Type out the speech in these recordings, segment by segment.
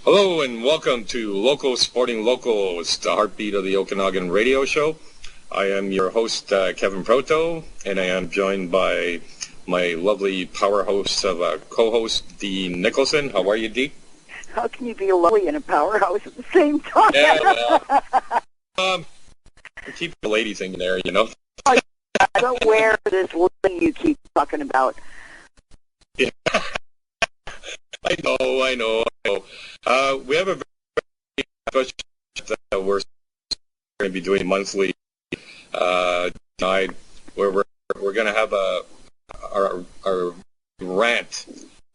Hello and welcome to Local Supporting Locals, the heartbeat of the Okanagan radio show. I am your host, Kevin Proteau, and I am joined by my lovely powerhouse of a co-host, Dee Nicoles. How are you, Dee? How can you be a lovely and a powerhouse at the same time? Yeah, well, keep the lady thing in there, you know. Oh, yeah, I don't wear this thing you keep talking about. Yeah. I know. We have a very special that we're going to be doing monthly night where we're going to have our rant.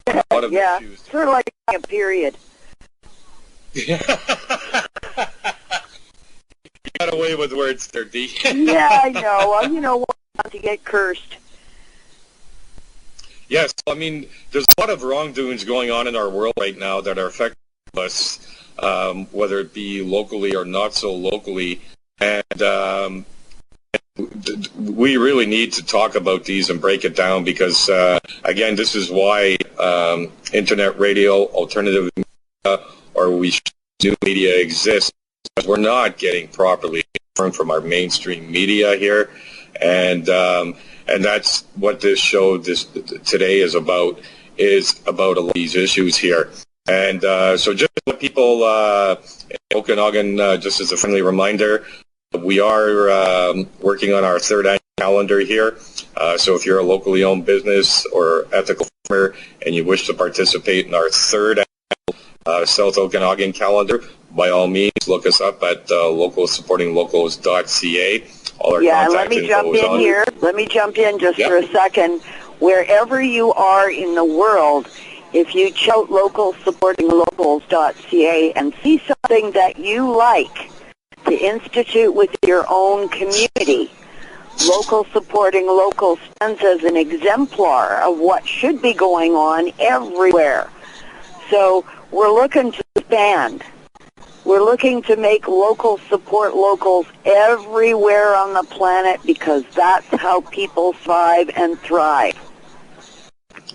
A lot of issues. Sort of like a period. You got away with words there, Dee. Yeah, I know. Well, you know what? Not to get cursed. Yes, I mean, there's a lot of wrongdoings going on in our world right now that are affecting us, whether it be locally or not so locally, and we really need to talk about these and break it down because, again, this is why internet radio, alternative media, or new media exists, because we're not getting properly informed from our mainstream media here, and that's what this show today is about a lot of these issues here. And so just to let people in Okanagan, just as a friendly reminder, we are working on our third annual calendar here. So if you're a locally owned business or ethical farmer and you wish to participate in our third annual South Okanagan calendar, by all means, look us up at localsupportinglocals.ca. Let me jump in here. Let me jump in just for a second. Wherever you are in the world, if you check out localsupportinglocals.ca and see something that you like to institute with your own community, Local Supporting Locals stands as an exemplar of what should be going on everywhere. So we're looking to expand. We're looking to make local support locals everywhere on the planet because that's how people survive and thrive.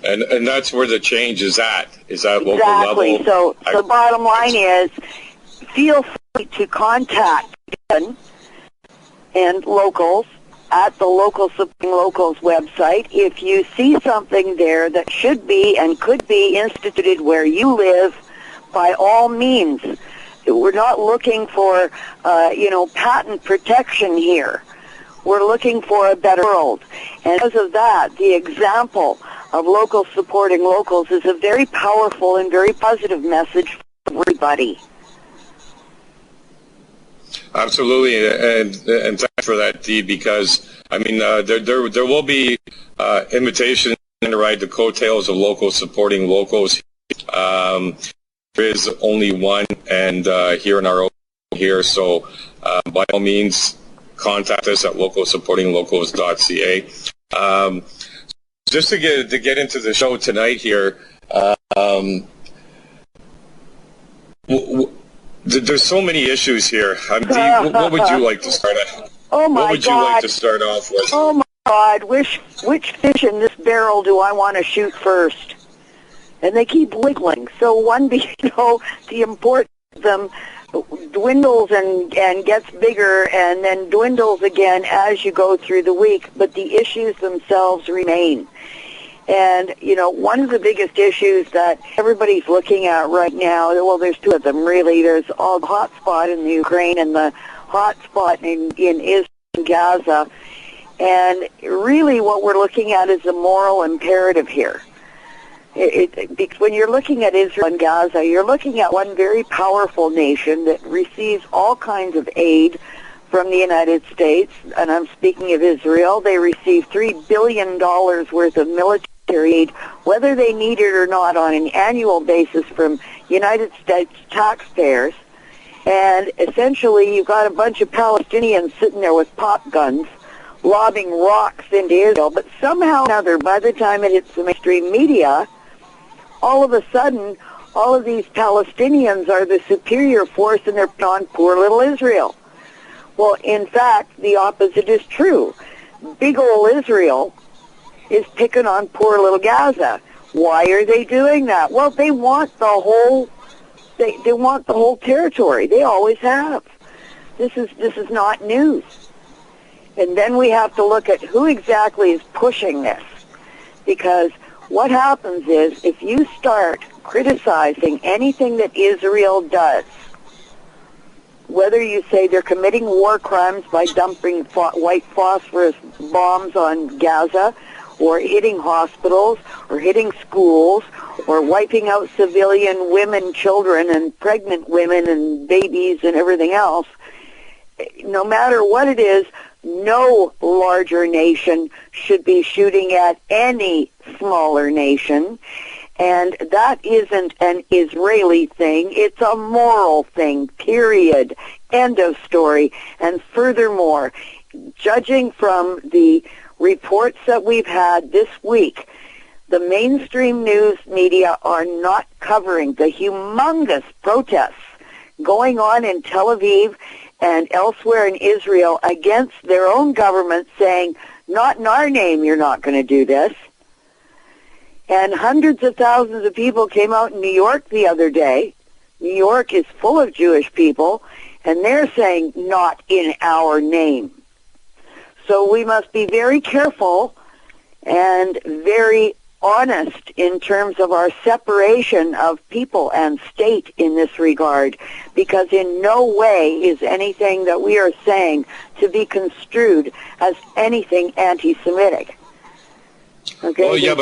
And that's where the change is at local level. Exactly. So the bottom line is feel free to contact and locals at the Local Supporting Locals website. If you see something there that should be and could be instituted where you live, by all means. We're not looking for, patent protection here. We're looking for a better world. And because of that, the example of Local Supporting Locals is a very powerful and very positive message for everybody. Absolutely, and thanks for that, Dee, because, I mean, there will be invitations to ride the coattails of Local Supporting Locals. There is only one, and here in our own here, so by all means, contact us at localsupportinglocals.ca. Just to get into the show tonight here, there's so many issues here. Dee, what would you like to start off? Oh my God! What would you like to start off with? Oh my God! Which fish in this barrel do I want to shoot first? And they keep wiggling. So the importance of them dwindles and gets bigger and then dwindles again as you go through the week, but the issues themselves remain. And, one of the biggest issues that everybody's looking at right now, well, there's two of them, really. There's all the hot spot in the Ukraine and the hot spot in Israel and Gaza. And really what we're looking at is a moral imperative here. When you're looking at Israel and Gaza, you're looking at one very powerful nation that receives all kinds of aid from the United States, and I'm speaking of Israel. They receive $3 billion worth of military aid, whether they need it or not, on an annual basis from United States taxpayers. And essentially, you've got a bunch of Palestinians sitting there with pop guns, lobbing rocks into Israel, but somehow or another, by the time it hits the mainstream media, all of a sudden, all of these Palestinians are the superior force and they're on poor little Israel. Well, in fact, the opposite is true. Big ol' Israel is picking on poor little Gaza. Why are they doing that? Well, they want the whole They want the whole territory. They always have. This is not news. And then we have to look at who exactly is pushing this. Because what happens is, if you start criticizing anything that Israel does, whether you say they're committing war crimes by dumping white phosphorus bombs on Gaza, or hitting hospitals, or hitting schools, or wiping out civilian women, children, and pregnant women and babies and everything else, no matter what it is, no larger nation should be shooting at any smaller nation. And that isn't an Israeli thing. It's a moral thing, period. End of story. And furthermore, judging from the reports that we've had this week, the mainstream news media are not covering the humongous protests going on in Tel Aviv and elsewhere in Israel against their own government, saying, not in our name, you're not going to do this. And hundreds of thousands of people came out in New York the other day. New York is full of Jewish people, and they're saying, not in our name. So we must be very careful and very honest in terms of our separation of people and state in this regard, because in no way is anything that we are saying to be construed as anything anti-Semitic. Okay? Well,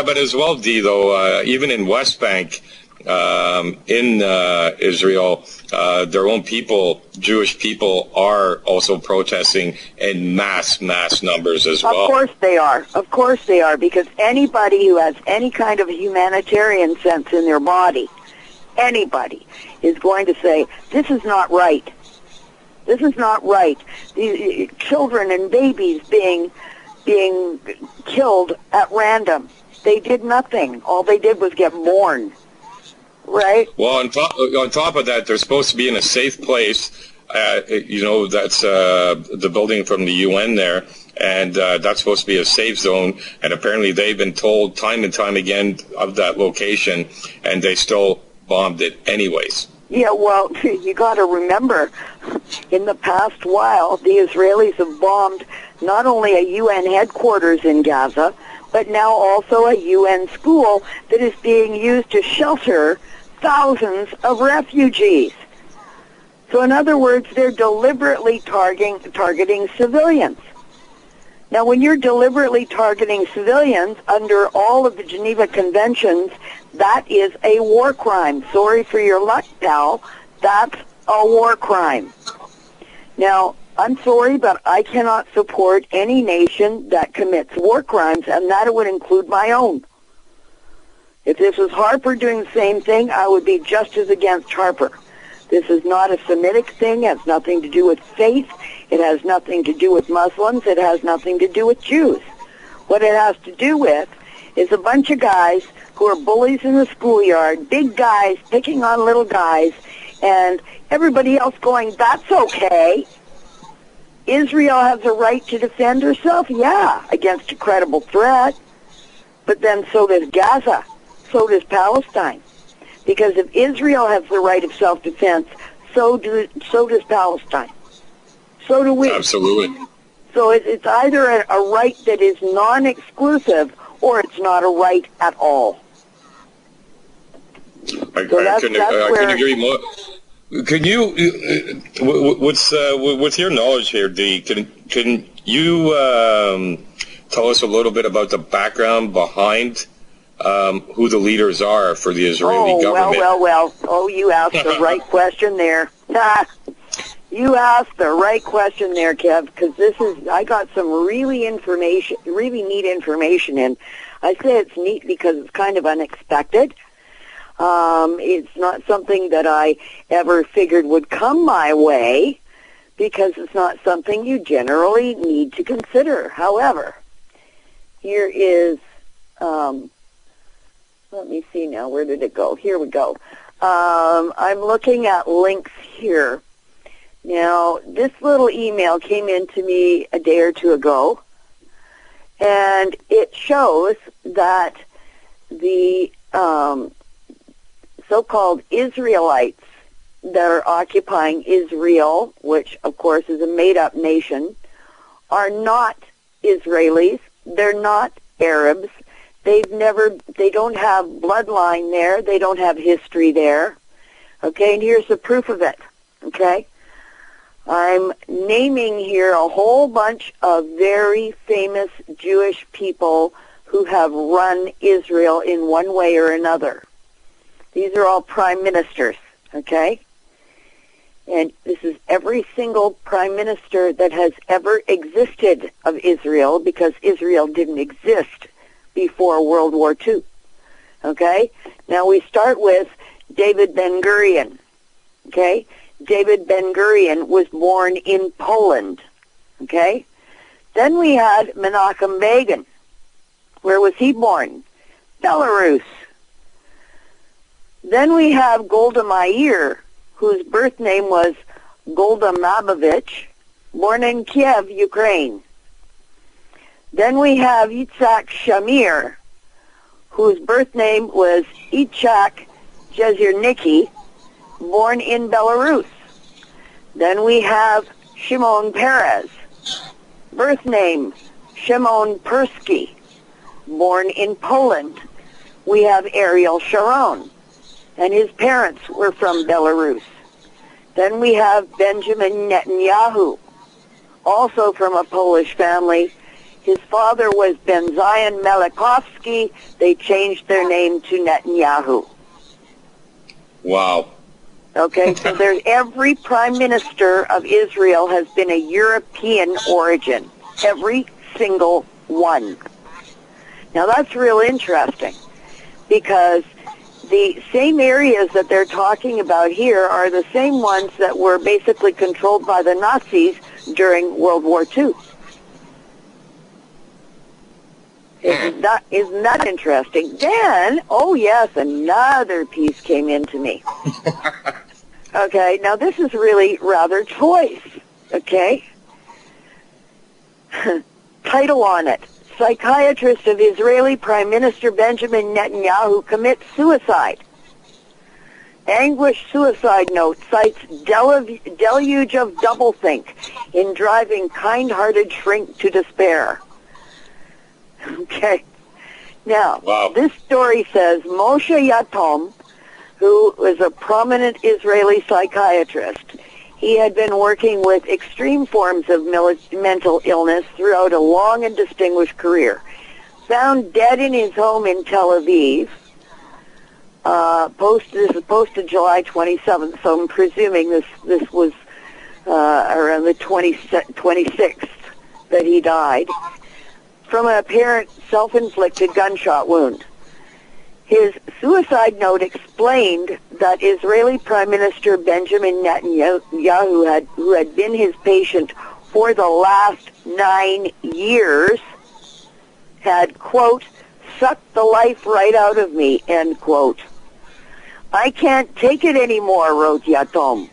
but as well, Dee, though, even in West Bank, in Israel, their own people, Jewish people, are also protesting in mass numbers as well. Of course they are. Of course they are, because anybody who has any kind of humanitarian sense in their body, anybody, is going to say, this is not right. This is not right. These children and babies being killed at random. They did nothing. All they did was get born. Right. Well, on top of that, they're supposed to be in a safe place. That's the building from the UN there, and that's supposed to be a safe zone. And apparently, they've been told time and time again of that location, and they still bombed it anyways. Yeah, well, you got to remember, in the past while, the Israelis have bombed not only a UN headquarters in Gaza, but now also a UN school that is being used to shelter thousands of refugees. So in other words, they're deliberately targeting civilians. Now, when you're deliberately targeting civilians under all of the Geneva Conventions, that is a war crime. Sorry for your luck, pal. That's a war crime. Now, I'm sorry, but I cannot support any nation that commits war crimes, and that would include my own. If this was Harper doing the same thing, I would be just as against Harper. This is not a Semitic thing. It has nothing to do with faith. It has nothing to do with Muslims. It has nothing to do with Jews. What it has to do with is a bunch of guys who are bullies in the schoolyard, big guys picking on little guys, and everybody else going, that's okay. Israel has a right to defend herself, yeah, against a credible threat. But then so does Gaza. So does Palestine. Because if Israel has the right of self-defense, so does Palestine. So do we. Absolutely. So it's either a right that is non-exclusive or it's not a right at all. I couldn't agree more. Can you, with your knowledge here, Dee, can you tell us a little bit about the background behind who the leaders are for the Israeli government? Well. Oh, you asked the right question there. You asked the right question there, Kev, because I got some really neat information in. I say it's neat because it's kind of unexpected. It's not something that I ever figured would come my way, because it's not something you generally need to consider. However, here is, let me see now, where did it go? Here we go. I'm looking at links here. Now, this little email came in to me a day or two ago, and it shows that the so-called Israelites that are occupying Israel, which of course is a made-up nation, are not Israelis. They're not Arabs. They don't have bloodline there. They don't have history there. Okay, and here's the proof of it. Okay? I'm naming here a whole bunch of very famous Jewish people who have run Israel in one way or another. These are all prime ministers, okay? And this is every single prime minister that has ever existed of Israel, because Israel didn't exist before World War II, okay? Now we start with David Ben-Gurion, okay? David Ben-Gurion was born in Poland, okay? Then we had Menachem Begin. Where was he born? Belarus. Then we have Golda Meir, whose birth name was Golda Mabovich, born in Kiev, Ukraine. Then we have Yitzhak Shamir, whose birth name was Itzhak Jeziernicki, born in Belarus. Then we have Shimon Peres, birth name Shimon Persky, born in Poland. We have Ariel Sharon, and his parents were from Belarus. Then we have Benjamin Netanyahu, also from a Polish family. His father was Benzion Melikovsky. They changed their name to Netanyahu. Wow. Okay, so there's every prime minister of Israel has been a European origin. Every single one. Now that's real interesting, because the same areas that they're talking about here are the same ones that were basically controlled by the Nazis during World War II. Isn't that interesting? Then, oh yes, another piece came into me. Okay, now this is really rather choice, okay? Title on it: Psychiatrist of Israeli Prime Minister Benjamin Netanyahu commits suicide. Anguish suicide note cites deluge of doublethink in driving kind-hearted shrink to despair. Okay. Now, wow. This story says Moshe Yatom, who was a prominent Israeli psychiatrist, he had been working with extreme forms of mental illness throughout a long and distinguished career. Found dead in his home in Tel Aviv. This is posted July 27th, so I'm presuming this was around the 26th that he died, from an apparent self-inflicted gunshot wound. His suicide note explained that Israeli Prime Minister Benjamin Netanyahu, who had been his patient for the last 9 years, had, quote, sucked the life right out of me, end quote. I can't take it anymore, wrote Yatom.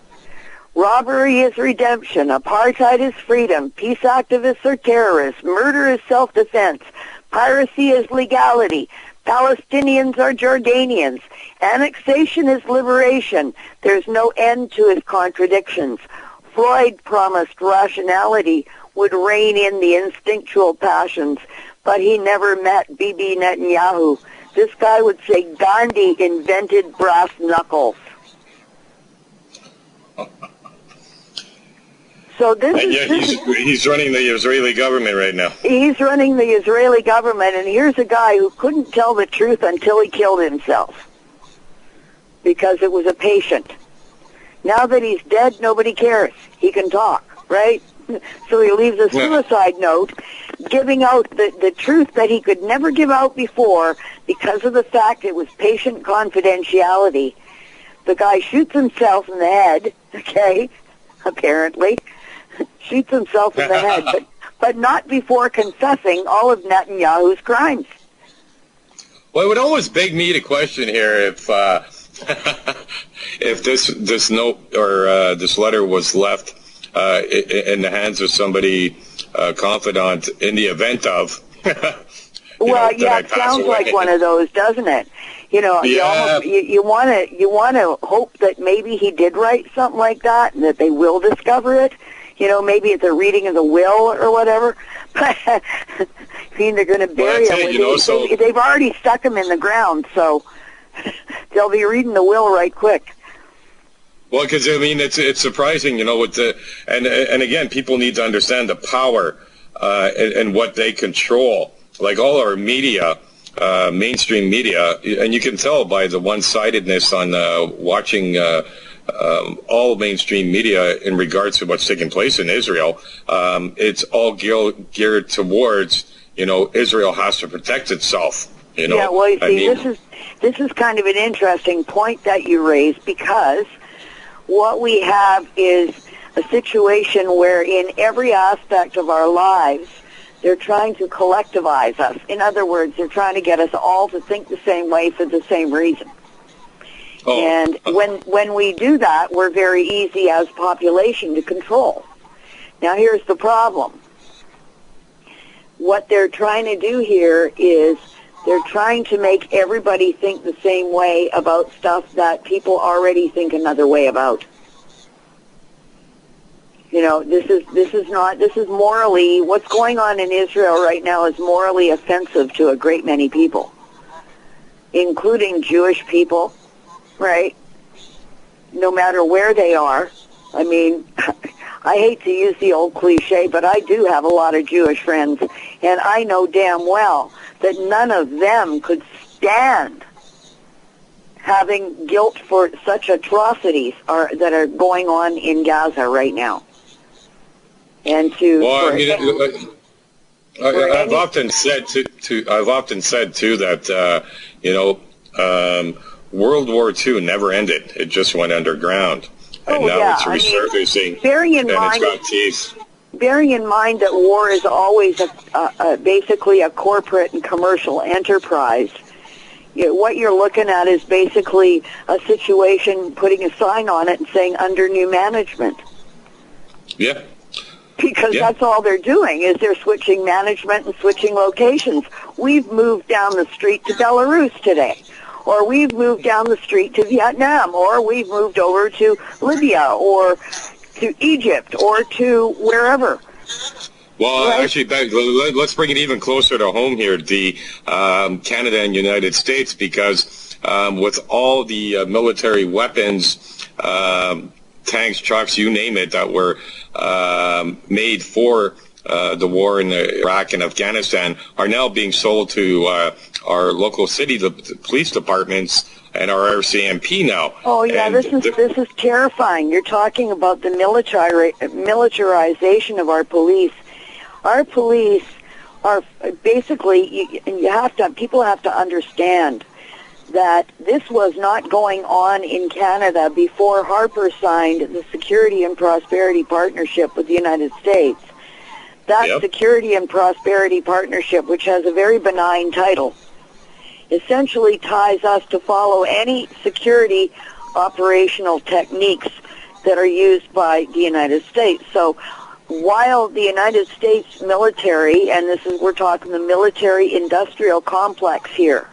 Robbery is redemption, apartheid is freedom, peace activists are terrorists, murder is self-defense, piracy is legality, Palestinians are Jordanians, annexation is liberation, there's no end to his contradictions. Freud promised rationality would rein in the instinctual passions, but he never met Bibi Netanyahu. This guy would say Gandhi invented brass knuckles. So he's running the Israeli government right now. He's running the Israeli government, and here's a guy who couldn't tell the truth until he killed himself, because it was a patient. Now that he's dead, nobody cares. He can talk, right? So he leaves a suicide note giving out the truth that he could never give out before because of the fact it was patient confidentiality. The guy shoots himself in the head, okay, apparently. Shoots himself in the head, but not before confessing all of Netanyahu's crimes. Well, it would almost beg me to question here if this note or this letter was left in the hands of somebody confidant in the event of. Well, yeah, it sounds like one of those, doesn't it? You know, Yeah. you want to hope that maybe he did write something like that, and that they will discover it. You know, maybe it's a reading of the will or whatever. But I mean, they're going to bury him. They've already stuck him in the ground, so they'll be reading the will right quick. Well, because I mean, it's surprising, you know, with and again, people need to understand the power and what they control. Like all our media, mainstream media, and you can tell by the one-sidedness on watching all mainstream media in regards to what's taking place in Israel. It's all geared towards, you know, Israel has to protect itself. You know, yeah. Well, you see, this is kind of an interesting point that you raised, because what we have is a situation where in every aspect of our lives, they're trying to collectivize us. In other words, they're trying to get us all to think the same way for the same reason. Oh. And when we do that, we're very easy as population to control. Now, here's the problem. What they're trying to do here is they're trying to make everybody think the same way about stuff that people already think another way about. You know, this is morally, what's going on in Israel right now is morally offensive to a great many people, including Jewish people, right? No matter where they are. I mean, I hate to use the old cliche, but I do have a lot of Jewish friends, and I know damn well that none of them could stand having guilt for such atrocities that are going on in Gaza right now. And I've often said too that you know, World War II never ended; it just went underground, and now it's resurfacing. It's got teeth. Bearing in mind that war is always basically a corporate and commercial enterprise, what you're looking at is basically a situation putting a sign on it and saying under new management. Yeah. Because that's all they're doing, is they're switching management and switching locations. We've moved down the street to Belarus today, or we've moved down the street to Vietnam, or we've moved over to Libya, or to Egypt, or to wherever. Well, actually, let's bring it even closer to home here, Dee, Canada and United States, because with all the military weapons, tanks, trucks, you name it, that were made for the war in Iraq and Afghanistan are now being sold to our local city, the police departments, and our RCMP now. Oh yeah, this is terrifying. You're talking about the militarization of our police. Our police are basically, people have to understand that this was not going on in Canada before Harper signed the Security and Prosperity Partnership with the United States. That Security and Prosperity Partnership, which has a very benign title, essentially ties us to follow any security operational techniques that are used by the United States. So while the United States military, and we're talking the military-industrial complex here,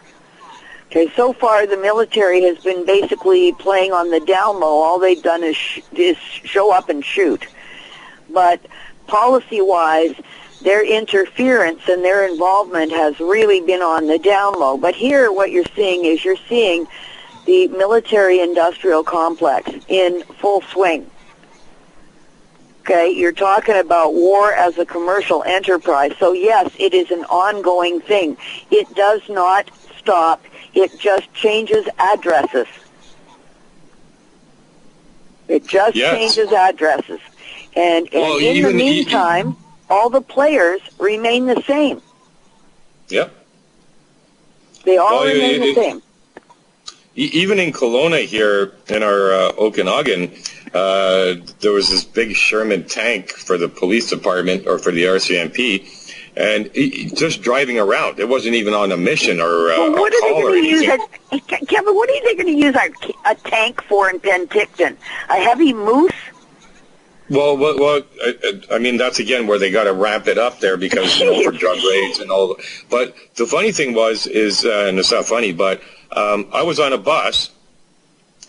okay, so far the military has been basically playing on the down low. All they've done is show up and shoot. But policy-wise, their interference and their involvement has really been on the down low. But here what you're seeing the military-industrial complex in full swing. Okay, you're talking about war as a commercial enterprise. So yes, it is an ongoing thing. It does not stop. It just changes addresses. It just changes addresses. And in the meantime, all the players remain the same. Yep. They all remain the same. Even in Kelowna here, in our Okanagan, there was this big Sherman tank for the police department, or for the RCMP, and just driving around. It wasn't even on a mission or a call or anything. Kevin, what are they going to use a tank for in Penticton? A heavy moose? Well, I mean, that's again where they got to ramp it up there because, for drug raids and all. But the funny thing and it's not funny, but I was on a bus,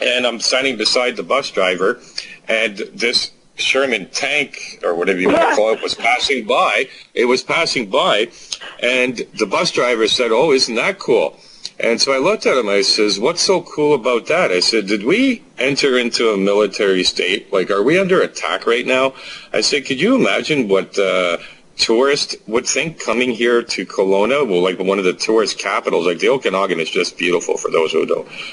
and I'm standing beside the bus driver, and this Sherman tank, or whatever you want to call it, was passing by. It was passing by, and the bus driver said, "Oh, isn't that cool?" And so I looked at him. I says, "What's so cool about that?" I said, "Did we enter into a military state? Like, are we under attack right now?" I said, "Could you imagine what tourists would think coming here to Kelowna, well, like one of the tourist capitals? Like the Okanagan is just beautiful. For those who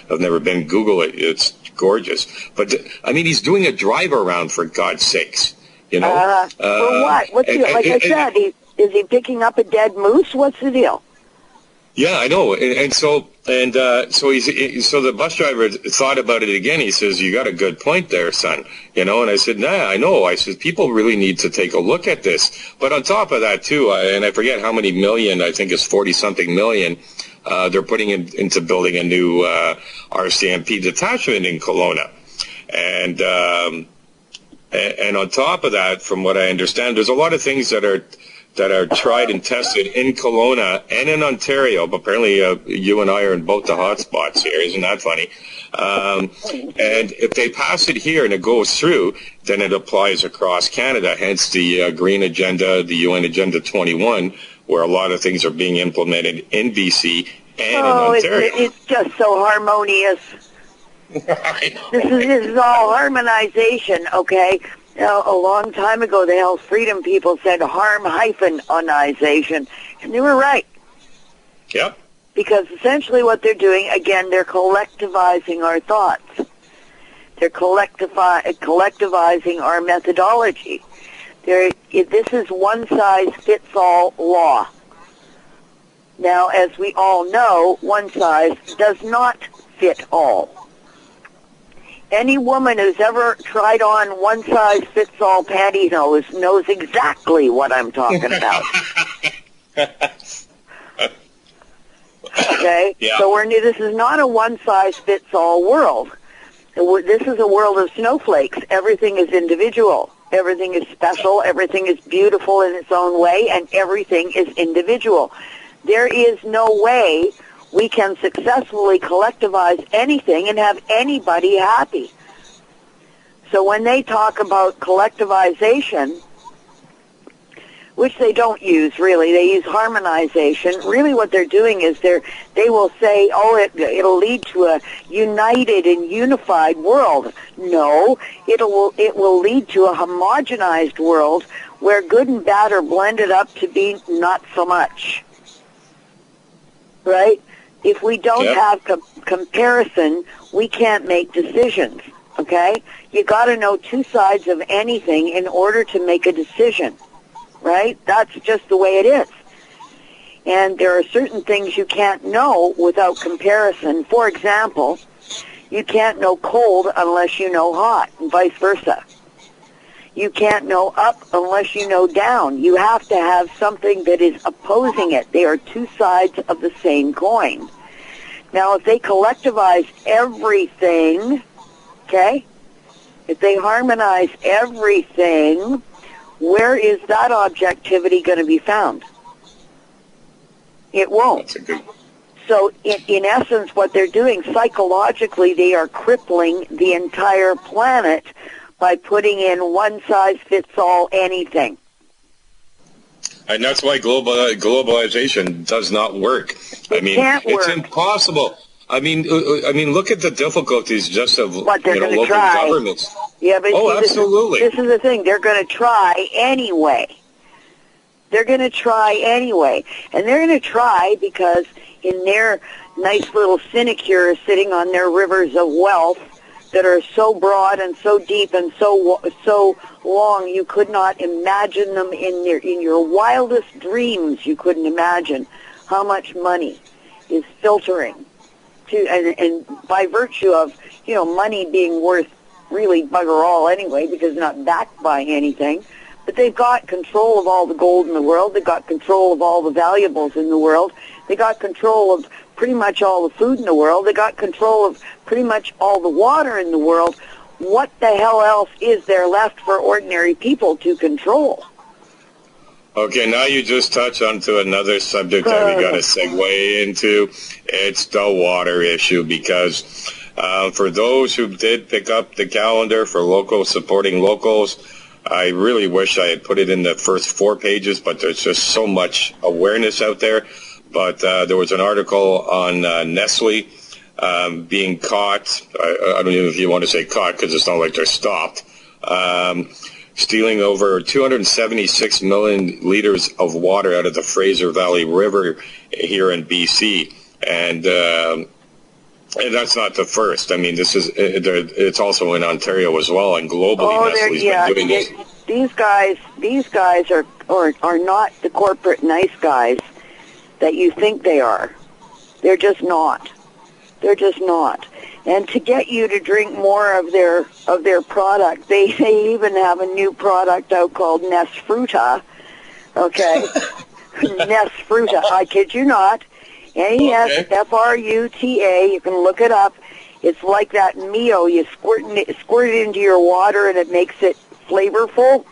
have never been, Google it. It's gorgeous. But I mean, he's doing a drive around, for God's sakes. You know, for what? What's the deal? Like I said, is he picking up a dead moose? What's the deal? Yeah, I know. So the bus driver thought about it again. He says, "You got a good point there, son." You know, and I said, "Nah, I know." I said, "People really need to take a look at this." But on top of that, too, and I forget how many million, I think it's 40-something million, they're putting into building a new RCMP detachment in Kelowna. And on top of that, from what I understand, there's a lot of things that are tried and tested in Kelowna and in Ontario. But apparently you and I are in both the hot spots here. Isn't that funny? And if they pass it here and it goes through, then it applies across Canada, hence the Green Agenda, the UN Agenda 21, where a lot of things are being implemented in BC and in Ontario. It's just so harmonious. This is all harmonization, okay? Now, a long time ago, the health freedom people said harm-onization, and they were right. Yep. Because essentially what they're doing, again, they're collectivizing our thoughts. They're collectivizing our methodology. This is one-size-fits-all law. Now, as we all know, one size does not fit all. Any woman who's ever tried on one-size-fits-all pantyhose knows exactly what I'm talking about. Okay? Yeah. So this is not a one-size-fits-all world. This is a world of snowflakes. Everything is individual. Everything is special. Everything is beautiful in its own way, and everything is individual. There is no way we can successfully collectivize anything and have anybody happy. So when they talk about collectivization, which they don't use really, they use harmonization. Really what they're doing is they will say, oh, it'll lead to a united and unified world. No, it will lead to a homogenized world where good and bad are blended up to be not so much. Right? If we don't have comparison, we can't make decisions, okay? You got to know two sides of anything in order to make a decision, right? That's just the way it is. And there are certain things you can't know without comparison. For example, you can't know cold unless you know hot, and vice versa. You can't know up unless you know down. You have to have something that is opposing it. They are two sides of the same coin. Now, if they collectivize everything, okay, if they harmonize everything, where is that objectivity going to be found? It won't. So, in essence, what they're doing psychologically, they are crippling the entire planet by putting in one-size-fits-all anything. And that's why globalization does not work. It's impossible. I mean, look at the difficulties just of local governments. Yeah, but absolutely. This is the thing. They're going to try anyway. They're going to try anyway, and they're going to try because in their nice little sinecures sitting on their rivers of wealth that are so broad and so deep and so long, you could not imagine them in your wildest dreams. You couldn't imagine how much money is filtering to, and by virtue of money being worth really bugger all anyway, because it's not backed by anything. But they've got control of all the gold in the world. They've got control of all the valuables in the world. They got control of pretty much all the food in the world. They got control of pretty much all the water in the world. What the hell else is there left for ordinary people to control? Okay, now you just touch onto another subject that we got to segue into. It's the water issue, because for those who did pick up the calendar for locals supporting locals, I really wish I had put it in the first 4 pages, but there's just so much awareness out there. But there was an article on Nestle being caught. I don't even know if you want to say caught, because it's not like they're stopped. Stealing over 276 million liters of water out of the Fraser Valley River here in BC. And that's not the first. I mean, this is it's also in Ontario as well, and globally Nestle's been doing this. These guys are not the corporate nice guys that you think they are. They're just not. They're just not. And to get you to drink more of their product, they even have a new product out called Nesfruta. Okay, Nesfruta. I kid you not. Nesfruta. You can look it up. It's like that Mio. You squirt it into your water, and it makes it flavorful.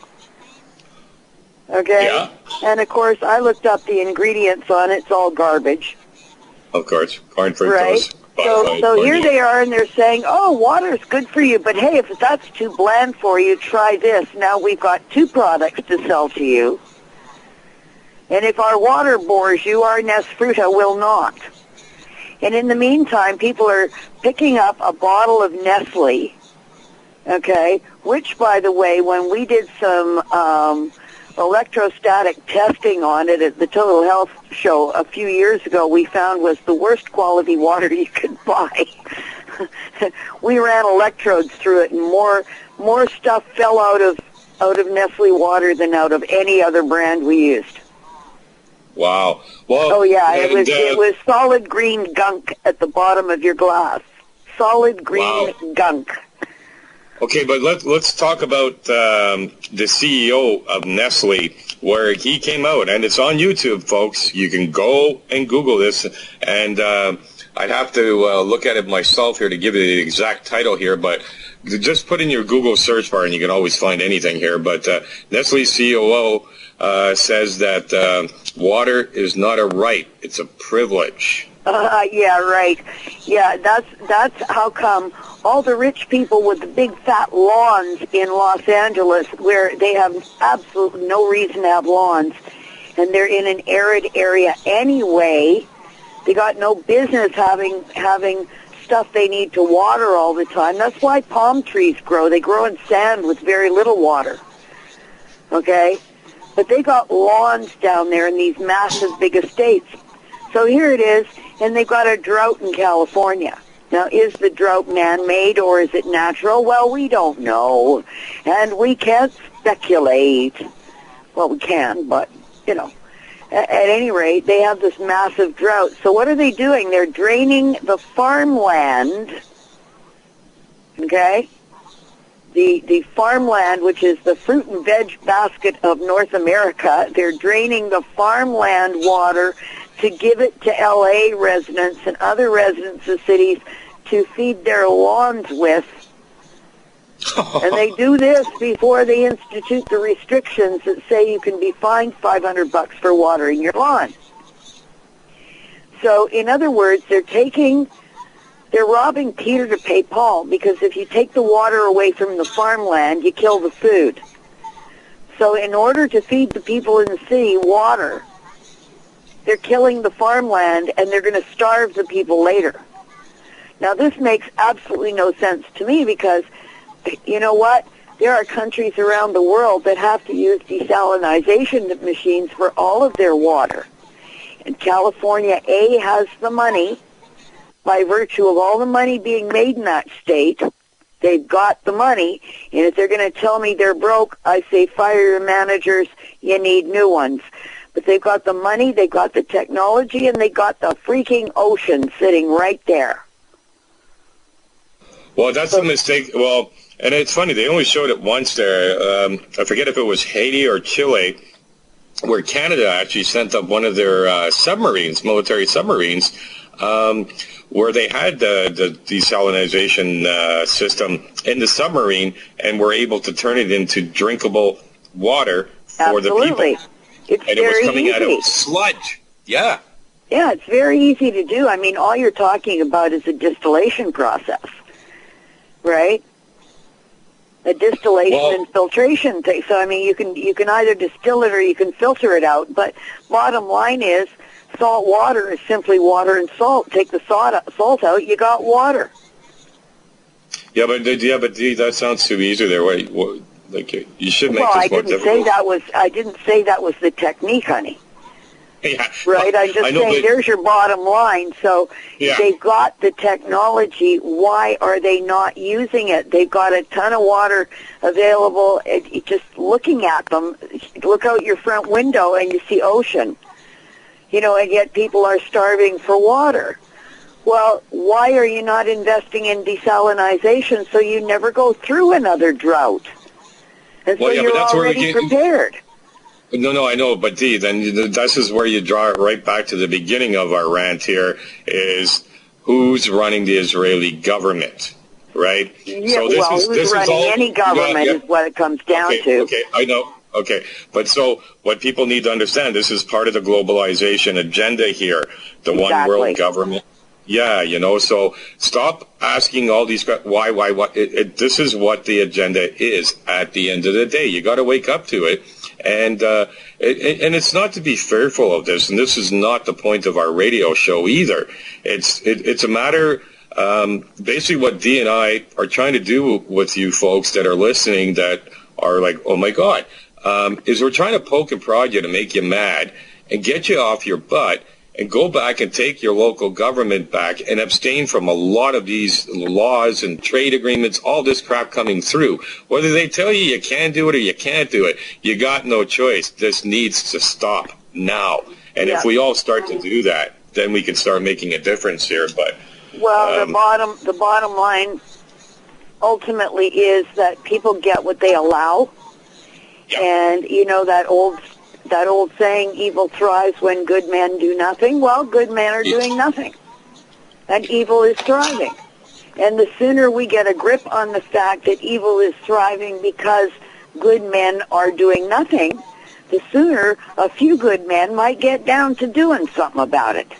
Okay. Yeah. And of course, I looked up the ingredients on it. It's all garbage. Of course, corn fructose. Right. So here they are, and they're saying, oh, water's good for you, but hey, if that's too bland for you, try this. Now we've got 2 products to sell to you. And if our water bores you, our Nesfruta will not. And in the meantime, people are picking up a bottle of Nestle, okay, which, by the way, when we did some electrostatic testing on it at the Total Health Show a few years ago, we found was the worst quality water you could buy. We ran electrodes through it, and more stuff fell out of Nestle water than out of any other brand we used. Wow. Well, oh yeah, it was solid green gunk at the bottom of your glass. Solid green gunk. Okay, but let's talk about the CEO of Nestle, where he came out, and it's on YouTube, folks. You can go and Google this, and I'd have to look at it myself here to give you the exact title here, but just put in your Google search bar, and you can always find anything here. But Nestle's COO says that water is not a right; it's a privilege. Yeah, right. Yeah, that's how come all the rich people with the big fat lawns in Los Angeles, where they have absolutely no reason to have lawns, and they're in an arid area anyway, they got no business having stuff they need to water all the time. That's why palm trees grow. They grow in sand with very little water. Okay? But they got lawns down there in these massive big estates. So here it is, and they've got a drought in California. Now, is the drought man-made or is it natural? Well, we don't know, and we can't speculate. Well, we can, but, you know, at any rate, they have this massive drought. So what are they doing? They're draining the farmland, okay? The farmland, which is the fruit and veg basket of North America, they're draining the farmland water to give it to LA residents and other residents of cities to feed their lawns with. And they do this before they institute the restrictions that say you can be fined $500 for watering your lawn. So, in other words, they're robbing Peter to pay Paul, because if you take the water away from the farmland, you kill the food. So in order to feed the people in the city water, they're killing the farmland, and they're going to starve the people later. Now, this makes absolutely no sense to me, because, you know what? There are countries around the world that have to use desalinization machines for all of their water. And California, A, has the money. By virtue of all the money being made in that state, they've got the money. And if they're going to tell me they're broke, I say fire your managers, you need new ones. But they've got the money, they've got the technology, and they got the freaking ocean sitting right there. Well, that's a mistake. Well, and it's funny, they only showed it once there. I forget if it was Haiti or Chile, where Canada actually sent up one of their submarines, military submarines, where they had the desalinization system in the submarine and were able to turn it into drinkable water for the people. It's and it was very coming out easy. of sludge. Yeah. Yeah, it's very easy to do. I mean, all you're talking about is a distillation process, right? A distillation and filtration thing. So, I mean, you can either distill it or you can filter it out. But bottom line is, salt water is simply water and salt. Take the salt out, you got water. Yeah, but Dee, that sounds too easy there. Like you should make this more difficult. I didn't say that was the technique, honey. Yeah. Right, I'm just saying there's your bottom line. So they've got the technology. Why are they not using it? They've got a ton of water available. Just looking at them, look out your front window and you see ocean. You know, and yet people are starving for water. Well, why are you not investing in desalinization so you never go through another drought? And so you're already prepared. No, I know, but Dee, then this is where you draw it right back to the beginning of our rant here, is who's running the Israeli government, right? Yeah, so who's running any government is what it comes down to. Okay, I know. Okay, but so what people need to understand, this is part of the globalization agenda here, the one world government. Yeah, you know, so stop asking all these, why, this is what the agenda is at the end of the day. You got to wake up to it. And it's not to be fearful of this, and this is not the point of our radio show either. It's a matter, basically what Dee and I are trying to do with you folks that are listening that are like, oh my God, is we're trying to poke and prod you to make you mad and get you off your butt and go back and take your local government back and abstain from a lot of these laws and trade agreements, all this crap coming through. Whether they tell you can do it or you can't do it, you got no choice. This needs to stop now. And if we all start to do that, then we can start making a difference here. But the bottom line ultimately is that people get what they allow. And you know that old saying, evil thrives when good men do nothing. Well, good men are doing nothing, and evil is thriving. And the sooner we get a grip on the fact that evil is thriving because good men are doing nothing, the sooner a few good men might get down to doing something about it.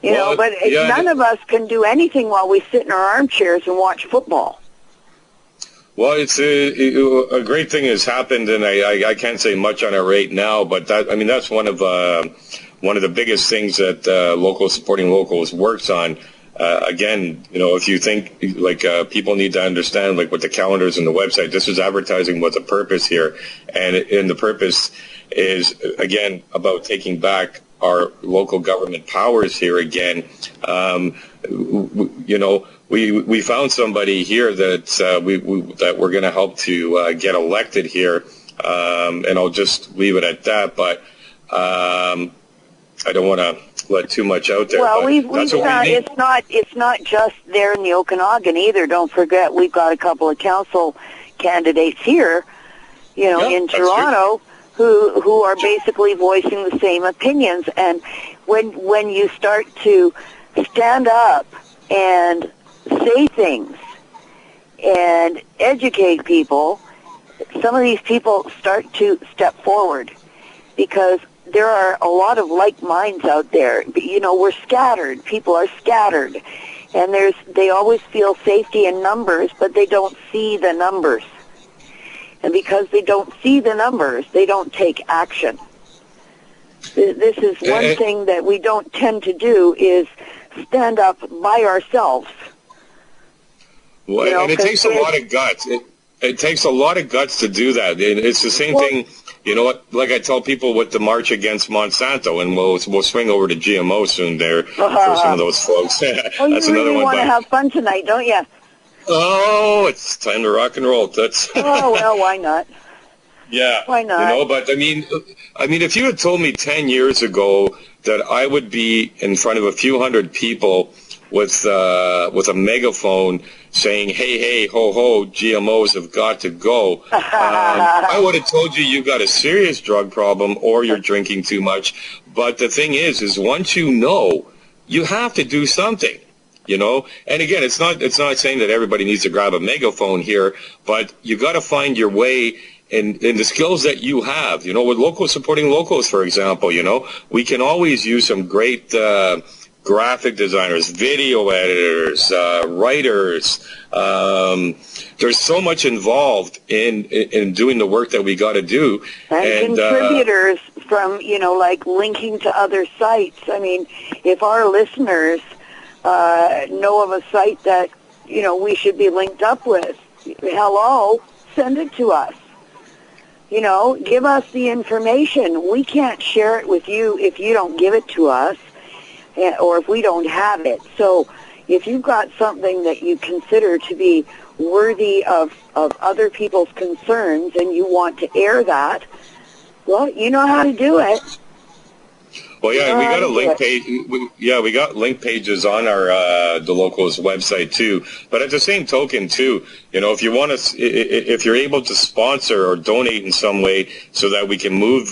You know, but none of us can do anything while we sit in our armchairs and watch football. Well, it's a great thing has happened, and I can't say much on it right now, but that's one of the biggest things that Supporting Locals works on. Again, you know, if you think like people need to understand like with the calendars and the website, this is advertising with a purpose here, and the purpose is again about taking back our local government powers here again. You know, we found somebody here that that we're going to help to get elected here, and I'll just leave it at that. But I don't want to let too much out there. Well, it's not just there in the Okanagan either. Don't forget, we've got a couple of council candidates here, you know, in Toronto, who are basically voicing the same opinions. And when you start to stand up and say things and educate people, some of these people start to step forward because there are a lot of like minds out there. You know, we're scattered. People are scattered. And they always feel safety in numbers, but they don't see the numbers. And because they don't see the numbers, they don't take action. This is one thing that we don't tend to do is stand up by ourselves. Well, you know, and it takes a lot of guts. It takes a lot of guts to do that. It's the same thing, you know what, like I tell people with the march against Monsanto, and we'll swing over to GMO soon there for some of those folks. That's you another really one. Want to have fun tonight, don't you? Oh, it's time to rock and roll. That's oh, well, why not? Yeah. Why not? You know, but I mean, if you had told me 10 years ago that I would be in front of a few hundred people with a megaphone saying, hey, ho, ho, GMOs have got to go, I would have told you got a serious drug problem or you're drinking too much. But the thing is once you know, you have to do something. You know, and again, it's not saying that everybody needs to grab a megaphone here, but you got to find your way in the skills that you have, with locals supporting locals, for example, we can always use some great graphic designers, video editors, writers. There's so much involved in doing the work that we got to do. And contributors from, like linking to other sites. I mean, if our listeners know of a site that, we should be linked up with, hello, send it to us. Give us the information. We can't share it with you if you don't give it to us or if we don't have it. So if you've got something that you consider to be worthy of other people's concerns and you want to air that, well, you know how to do it. Well, yeah, we got a link page. We got link pages on our the locals website too. But at the same token, too, if you want to, if you're able to sponsor or donate in some way, so that we can move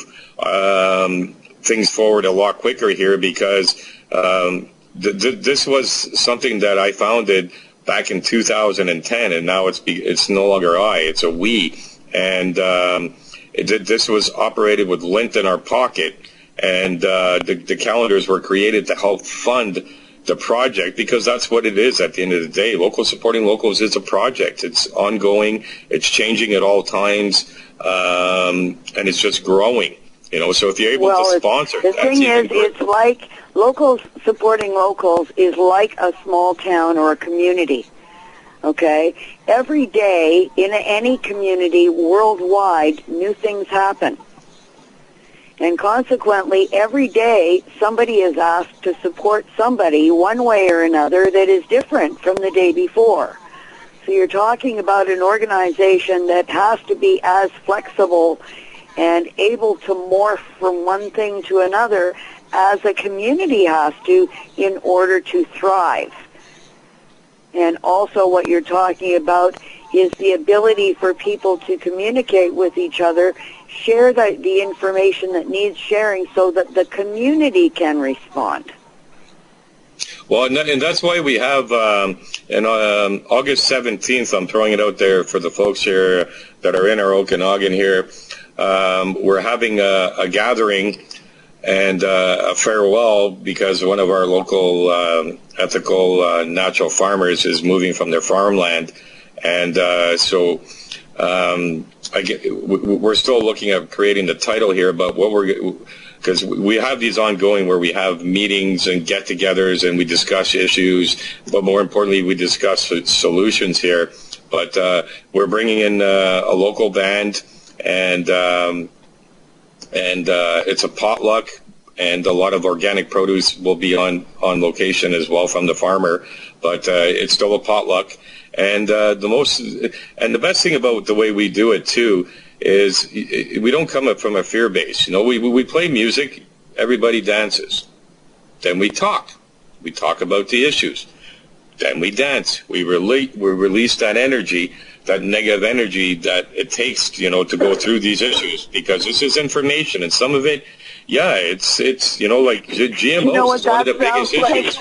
things forward a lot quicker here, because this was something that I founded back in 2010, and now it's no longer it's a we, and this was operated with lint in our pocket. And the calendars were created to help fund the project, because that's what it is at the end of the day. Local supporting locals is a project. It's ongoing. It's changing at all times, and it's just growing. So if you're able to sponsor, the thing is, it's like locals supporting locals is like a small town or a community. Okay, every day in any community worldwide, new things happen. And consequently, every day somebody is asked to support somebody one way or another that is different from the day before. So you're talking about an organization that has to be as flexible and able to morph from one thing to another as a community has to in order to thrive. And also what you're talking about is the ability for people to communicate with each other, share the information that needs sharing so that the community can respond. Well, and that's why we have, on August 17th, I'm throwing it out there for the folks here that are in our Okanagan here, we're having a gathering and a farewell, because one of our local ethical natural farmers is moving from their farmland. And so we're still looking at creating the title here, but because we have these ongoing where we have meetings and get-togethers and we discuss issues, but more importantly, we discuss solutions here. But we're bringing in a local band, and it's a potluck, and a lot of organic produce will be on location as well from the farmer, but it's still a potluck. And the best thing about the way we do it too is we don't come up from a fear base. We play music, everybody dances, then we talk about the issues, then we dance, we release that energy, that negative energy that it takes, to go through these issues, because this is information, and some of it, it's like GMOs is one of the biggest issues.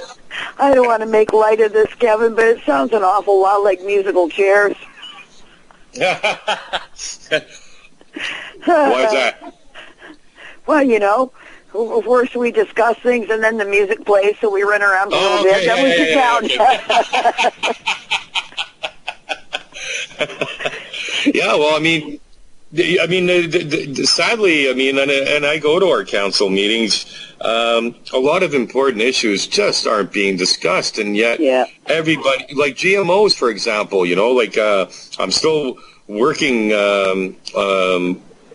I don't want to make light of this, Kevin, but it sounds an awful lot like musical chairs. Why is that? Well, first we discuss things, and then the music plays, so we run around a little bit, then we sit down. Yeah, well, sadly, and I go to our council meetings, a lot of important issues just aren't being discussed, and yet everybody, like GMOs, for example, I'm still working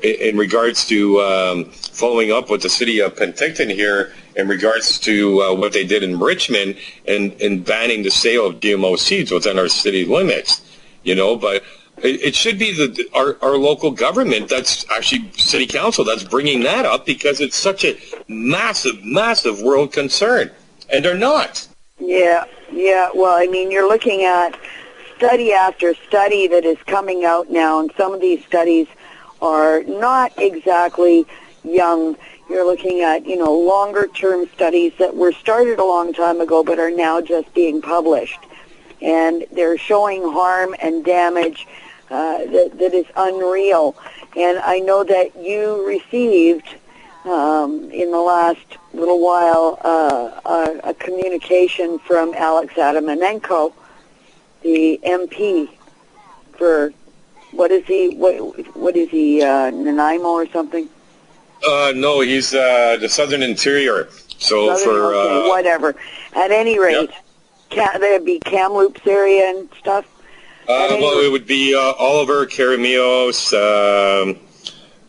in regards to following up with the city of Penticton here in regards to what they did in Richmond and banning the sale of GMO seeds within our city limits, but it should be our local government, that's actually city council, that's bringing that up, because it's such a massive world concern, and they're not. Yeah. Well, you're looking at study after study that is coming out now, and some of these studies are not exactly young. You're looking at, longer-term studies that were started a long time ago but are now just being published. And they're showing harm and damage that is unreal. And I know that you received, in the last little while, a communication from Alex Adamanenko, the MP for, what is he, Nanaimo or something? No, he's the Southern Interior. So Okay, whatever. At any rate, there'd be Kamloops area and stuff. Well, it would be Oliver, Karamios,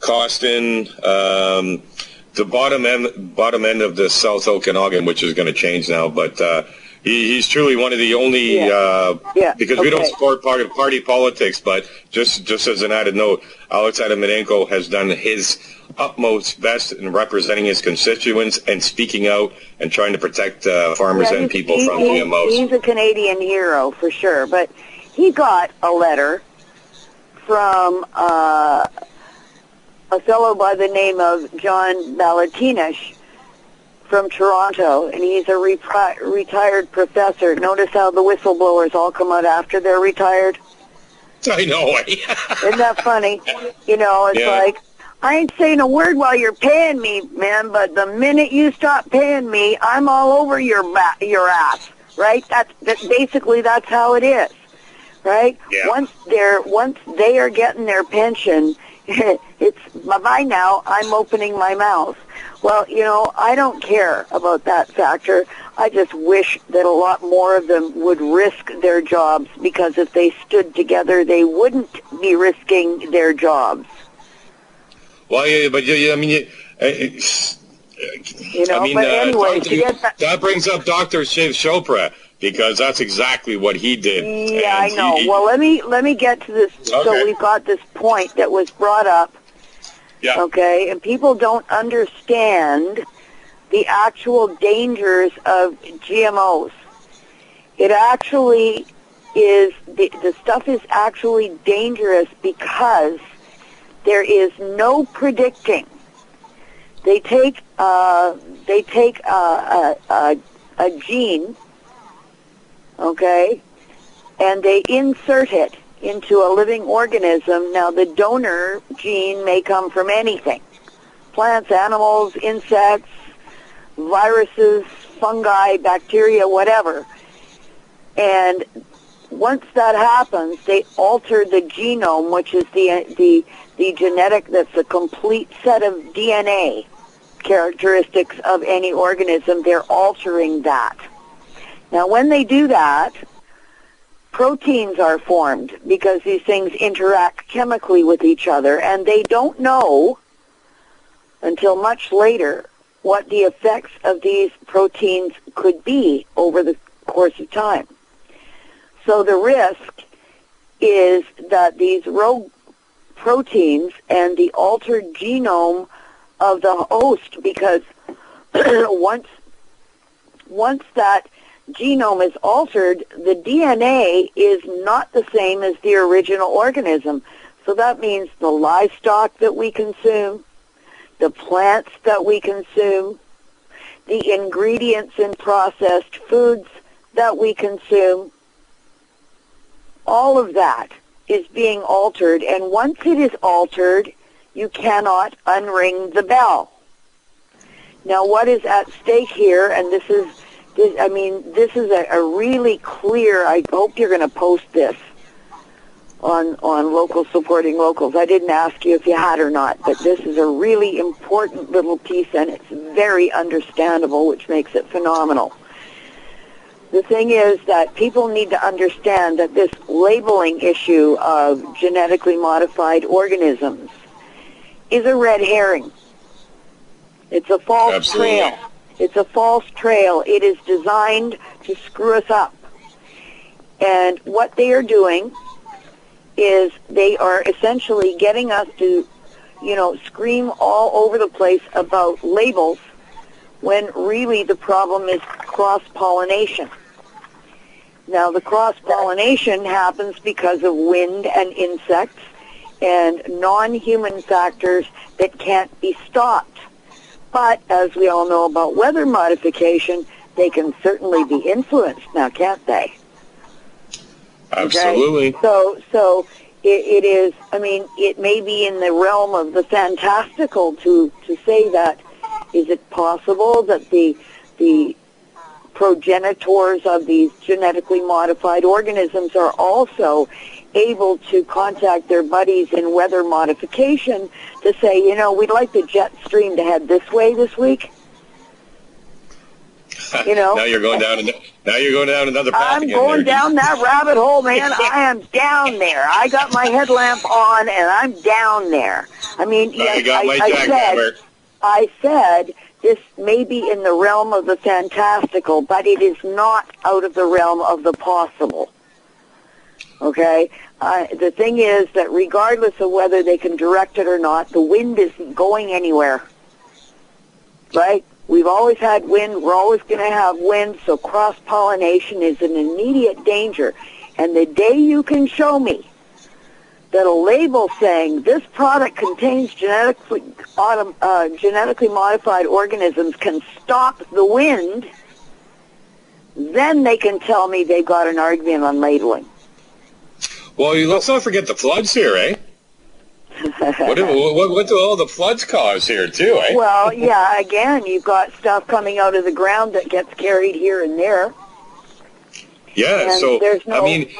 Costin, the bottom end of the South Okanagan, which is going to change now. But he's truly one of the only, because we don't support party politics. But just as an added note, Alex Adamanenko has done his utmost best in representing his constituents and speaking out and trying to protect farmers and people from GMOs. He's a Canadian hero for sure, but he got a letter from a fellow by the name of John Balatinish from Toronto, and he's a retired professor. Notice how the whistleblowers all come out after they're retired? I know. Isn't that funny? You know, it's like, I ain't saying a word while you're paying me, man, but the minute you stop paying me, I'm all over your ass, right? That's basically that's how it is, right? Yeah. Once they are getting their pension, it's bye-bye now, I'm opening my mouth. Well, you know, I don't care about that factor. I just wish that a lot more of them would risk their jobs, because if they stood together, they wouldn't be risking their jobs. Well, yeah, but I mean, but anyway, that brings up Dr. Shiv Chopra, because that's exactly what he did. Yeah, I know. Well, let me get to this. Okay. So we've got this point that was brought up. Yeah. Okay, and people don't understand the actual dangers of GMOs. It actually is, the stuff is actually dangerous because there is no predicting. They take a gene, okay, and they insert it into a living organism. Now, the donor gene may come from anything: plants, animals, insects, viruses, fungi, bacteria, whatever. And once that happens, they alter the genome, which is the genetic, that's a complete set of DNA characteristics of any organism. They're altering that. Now, when they do that, proteins are formed because these things interact chemically with each other, and they don't know until much later what the effects of these proteins could be over the course of time. So the risk is that these rogue proteins and the altered genome of the host, because once that genome is altered, the DNA is not the same as the original organism. So that means the livestock that we consume, the plants that we consume, the ingredients in processed foods that we consume, all of that is being altered. And once it is altered, you cannot unring the bell. Now, what is at stake here, and this is a really clear, I hope you're going to post this on Local Supporting Locals. I didn't ask you if you had or not, but this is a really important little piece, and it's very understandable, which makes it phenomenal. The thing is that people need to understand that this labeling issue of genetically modified organisms is a red herring. It's a false trail. It's a false trail. It is designed to screw us up. And what they are doing is they are essentially getting us to, scream all over the place about labels, when really the problem is cross-pollination. Now, the cross-pollination happens because of wind and insects and non-human factors that can't be stopped. But as we all know about weather modification, they can certainly be influenced now, can't they? Absolutely. Okay? So it is, I mean, it may be in the realm of the fantastical to say that. Is it possible that the progenitors of these genetically modified organisms are also able to contact their buddies in weather modification to say, you know, we'd like the jet stream to head this way this week? You know, now you're going down another path. I'm going down that rabbit hole, man. I am down there. I got my headlamp on, and I'm down there. I mean, yes, I said this may be in the realm of the fantastical, but it is not out of the realm of the possible. Okay? The thing is that regardless of whether they can direct it or not, the wind isn't going anywhere. Right? We've always had wind. We're always going to have wind, so cross-pollination is an immediate danger. And the day you can show me that a label saying this product contains genetically modified organisms can stop the wind, then they can tell me they've got an argument on labeling. Well, let's not forget the floods here, eh? What do all the floods cause here, too, eh? Well, yeah, again, you've got stuff coming out of the ground that gets carried here and there. Yeah, and so, I mean,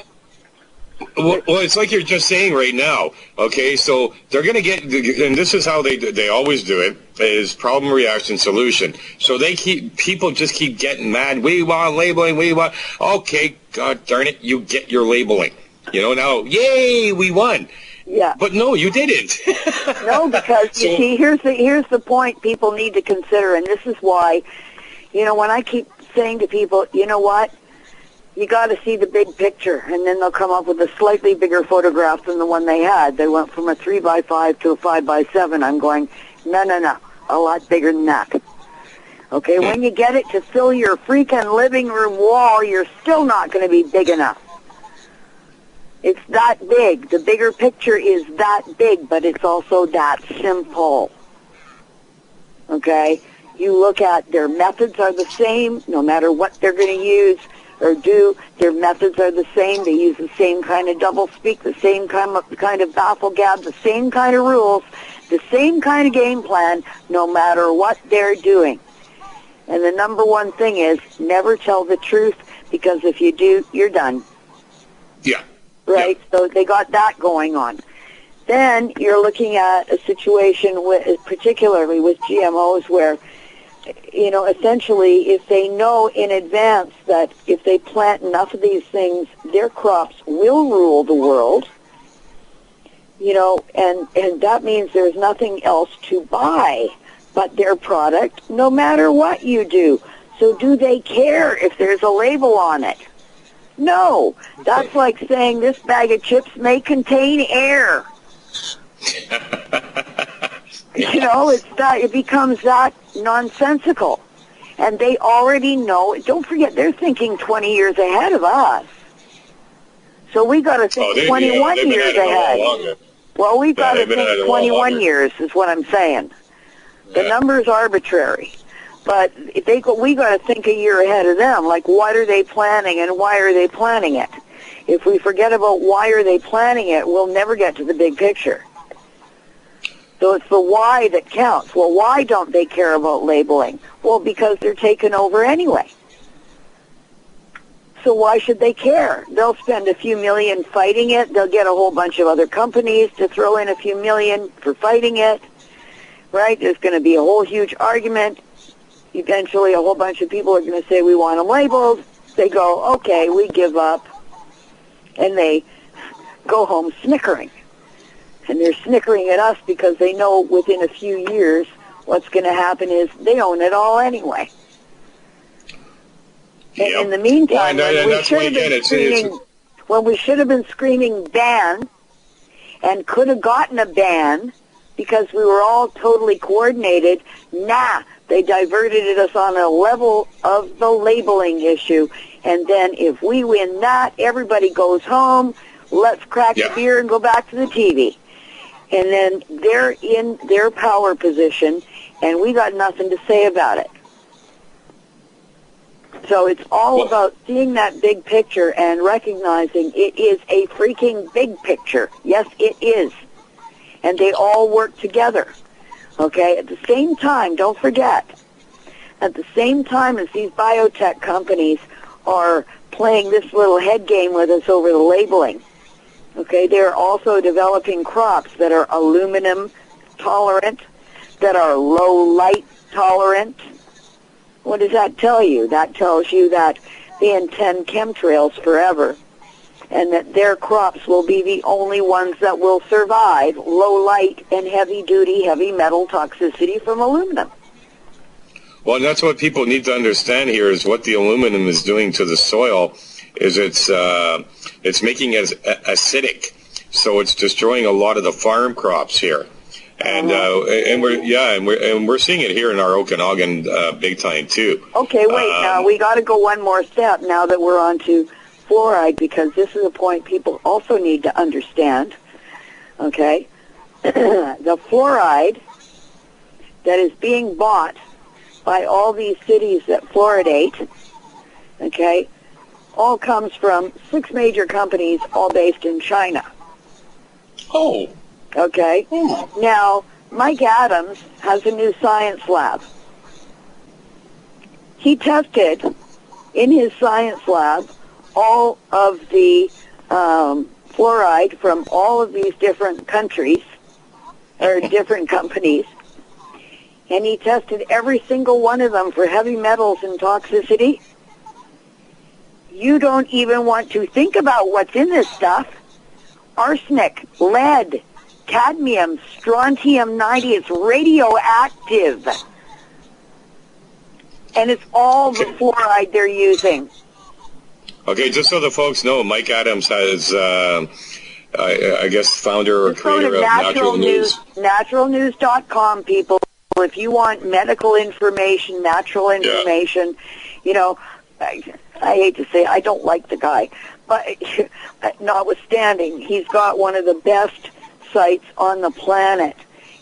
well, it's like you're just saying right now, okay? So they're going to get, and this is how they always do it, is problem, reaction, solution. So people just keep getting mad. We want labeling, okay, God darn it, you get your labeling. You know, now, yay, we won. Yeah. But no, you didn't. No, because you see, here's the point people need to consider, and this is why, you know, when I keep saying to people, you know what, you got to see the big picture, and then they'll come up with a slightly bigger photograph than the one they had. They went from a 3x5 to a 5x7. I'm going, no, a lot bigger than that. Okay, when you get it to fill your freaking living room wall, you're still not going to be big enough. It's that big. The bigger picture is that big, but it's also that simple. Okay? You look at their methods are the same, no matter what they're going to use or do. Their methods are the same. They use the same kind of doublespeak, the same kind of baffle gab, the same kind of rules, the same kind of game plan, no matter what they're doing. And the number one thing is never tell the truth, because if you do, you're done. Yeah. Right? Yeah. So they got that going on. Then you're looking at a situation, particularly with GMOs, where, you know, essentially if they know in advance that if they plant enough of these things, their crops will rule the world, you know, and that means there's nothing else to buy but their product, no matter what you do. So do they care if there's a label on it? No. That's like saying this bag of chips may contain air. You know, it becomes that nonsensical. And they already know. Don't forget, they're thinking 20 years ahead of us. So we got to think 21 years ahead. Well, we've got to think 21 years is what I'm saying. The number's arbitrary. But we got to think a year ahead of them. Like, what are they planning and why are they planning it? If we forget about why are they planning it, we'll never get to the big picture. So it's the why that counts. Well, why don't they care about labeling? Well, because they're taken over anyway. So why should they care? They'll spend a few million fighting it. They'll get a whole bunch of other companies to throw in a few million for fighting it. Right? There's going to be a whole huge argument. Eventually, a whole bunch of people are going to say, we want them labeled. They go, okay, we give up. And they go home snickering. And they're snickering at us because they know within a few years what's going to happen is they own it all anyway. And in the meantime, when we should have been screaming ban and could have gotten a ban because we were all totally coordinated, they diverted us on a level of the labeling issue. And then if we win that, everybody goes home, let's crack the beer and go back to the TV. And then they're in their power position, and we got nothing to say about it. So it's all about seeing that big picture and recognizing it is a freaking big picture. Yes, it is. And they all work together. Okay? At the same time, don't forget, at the same time as these biotech companies are playing this little head game with us over the labeling, okay, they're also developing crops that are aluminum tolerant, that are low light tolerant. What does that tell you? That tells you that they intend chemtrails forever, and that their crops will be the only ones that will survive low light and heavy duty, heavy metal toxicity from aluminum. Well, and that's what people need to understand here is what the aluminum is doing to the soil is it's making it acidic, so it's destroying a lot of the farm crops here. And we're seeing it here in our Okanagan big time too. Okay, wait. Now we got to go one more step. Now that we're on to fluoride, because this is a point people also need to understand. Okay, the fluoride that is being bought by all these cities that fluoridate, okay, all comes from 6 major companies, all based in China. Oh. Okay. Now, Mike Adams has a new science lab. He tested in his science lab all of the fluoride from all of these different countries, or different companies, and he tested every single one of them for heavy metals and toxicity. You don't even want to think about what's in this stuff. Arsenic, lead, cadmium, strontium-90, it's radioactive. And it's all the fluoride they're using. Okay, just so the folks know, Mike Adams has, I guess, founder or creator of Natural News. Naturalnews.com, people. If you want medical information, natural information, you know, I hate to say I don't like the guy, but notwithstanding, he's got one of the best sites on the planet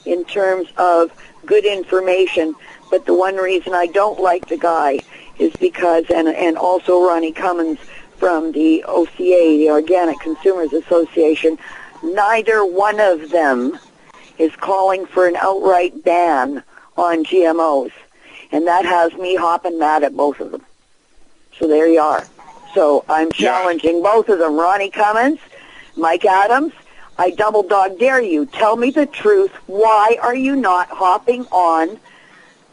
in terms of good information. But the one reason I don't like the guy is because, and also Ronnie Cummins from the OCA, the Organic Consumers Association, neither one of them is calling for an outright ban on GMOs. And that has me hopping mad at both of them. So there you are. So I'm challenging both of them. Ronnie Cummins, Mike Adams, I double dog dare you. Tell me the truth. Why are you not hopping on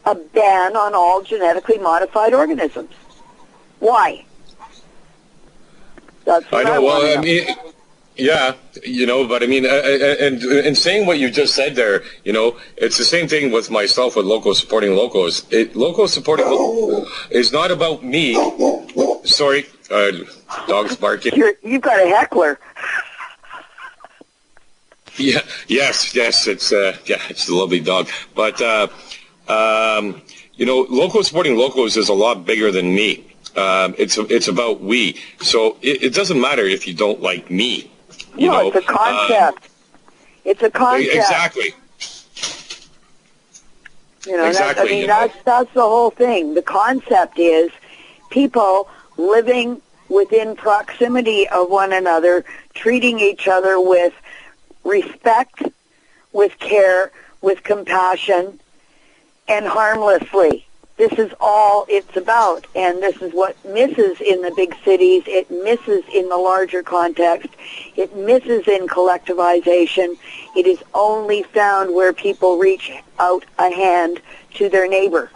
a ban on all genetically modified organisms? Why? That's what I know. Well, I mean, yeah, you know, but I mean, and saying what you just said there, you know, it's the same thing with myself with Locals Supporting Locals. Local Supporting is not about me. Sorry, dog's barking. You've got a heckler. Yeah, yes, it's a lovely dog. But you know, Local Supporting Locals is a lot bigger than me. It's about we. So it doesn't matter if you don't like me. You know, it's a concept. It's a concept. Exactly. You know, exactly. That's the whole thing. The concept is people living within proximity of one another, treating each other with respect, with care, with compassion, and harmlessly. This is all it's about, and this is what misses in the big cities. It misses in the larger context. It misses in collectivization. It is only found where people reach out a hand to their neighbor.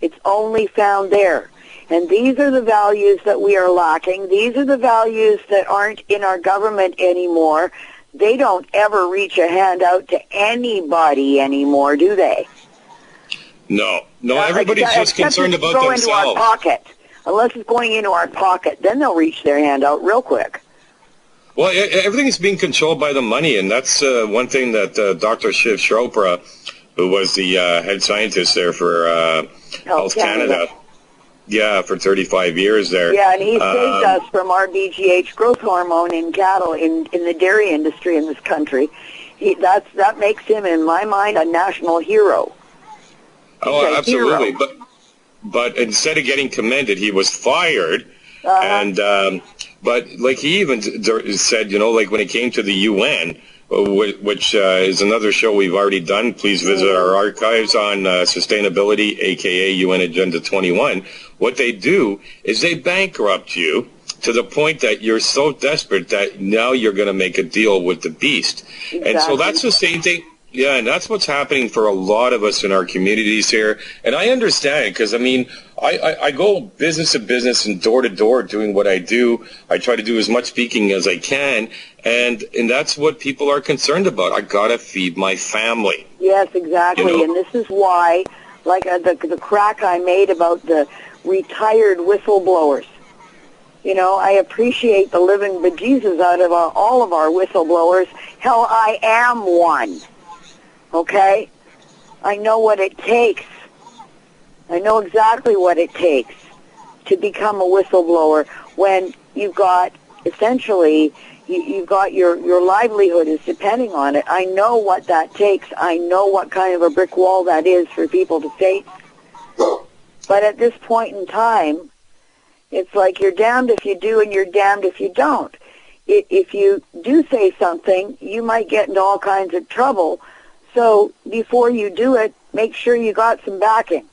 It's only found there. And these are the values that we are lacking. These are the values that aren't in our government anymore. They don't ever reach a hand out to anybody anymore, do they? No, everybody's just concerned about themselves. Into our pocket. Unless it's going into our pocket, then they'll reach their hand out real quick. Well, everything is being controlled by the money, and that's one thing that Dr. Shiv Chopra, who was the head scientist there for Health Canada, for 35 years there. Yeah, and he saved us from RBGH growth hormone in cattle in the dairy industry in this country. That makes him, in my mind, a national hero. Oh, absolutely. but instead of getting commended, he was fired. And but like he even said, like when it came to the UN, which is another show we've already done. Please visit our archives on sustainability, aka UN Agenda 21. What they do is they bankrupt you to the point that you're so desperate that now you're going to make a deal with the beast. Exactly. And so that's the same thing. Yeah, and that's what's happening for a lot of us in our communities here. And I understand, because, I mean, I go business to business and door to door doing what I do. I try to do as much speaking as I can, and that's what people are concerned about. I got to feed my family. Yes, exactly. And this is why, like the crack I made about the retired whistleblowers. I appreciate the living bejesus out of all of our whistleblowers. Hell, I am one. Okay? I know what it takes. I know exactly what it takes to become a whistleblower when you've got, essentially, you've got your livelihood is depending on it. I know what that takes. I know what kind of a brick wall that is for people to face. But at this point in time, it's like you're damned if you do and you're damned if you don't. If you do say something, you might get into all kinds of trouble. So before you do it, make sure you got some backing.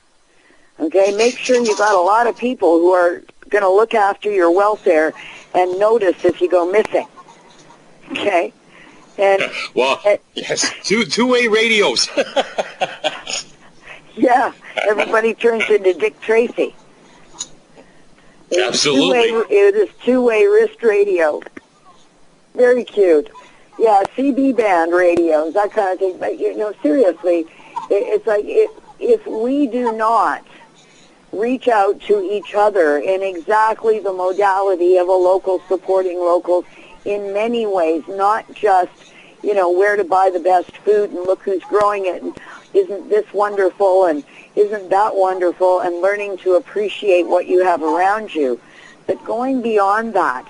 Okay? Make sure you got a lot of people who are going to look after your welfare and notice if you go missing. Okay? And yes, two-way radios. Yeah, everybody turns into Dick Tracy. Absolutely. It is two-way wrist radio. Very cute. Yeah, CB band radios, that kind of thing. But, seriously, it's like if we do not reach out to each other in exactly the modality of a local supporting locals in many ways, not just, where to buy the best food and look who's growing it and isn't this wonderful and isn't that wonderful, and learning to appreciate what you have around you. But going beyond that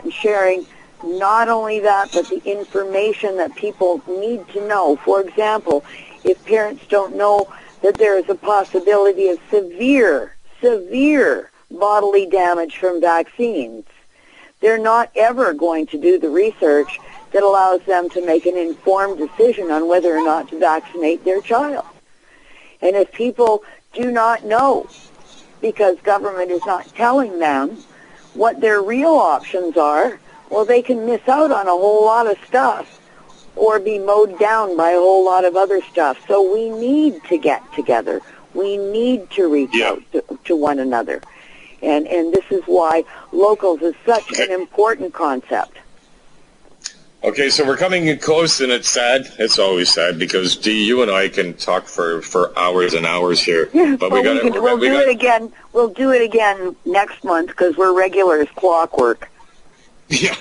and sharing not only that, but the information that people need to know. For example, if parents don't know that there is a possibility of severe bodily damage from vaccines, they're not ever going to do the research that allows them to make an informed decision on whether or not to vaccinate their child. And if people do not know, because government is not telling them what their real options are, well, they can miss out on a whole lot of stuff or be mowed down by a whole lot of other stuff. So we need to get together. We need to reach out to one another. And this is why locals is such an important concept. Okay, so we're coming in close, and it's sad. It's always sad because, Dee, you and I can talk for hours and hours here. Yeah, but we'll do it again. We'll do it again next month because we're regular as clockwork. Yeah.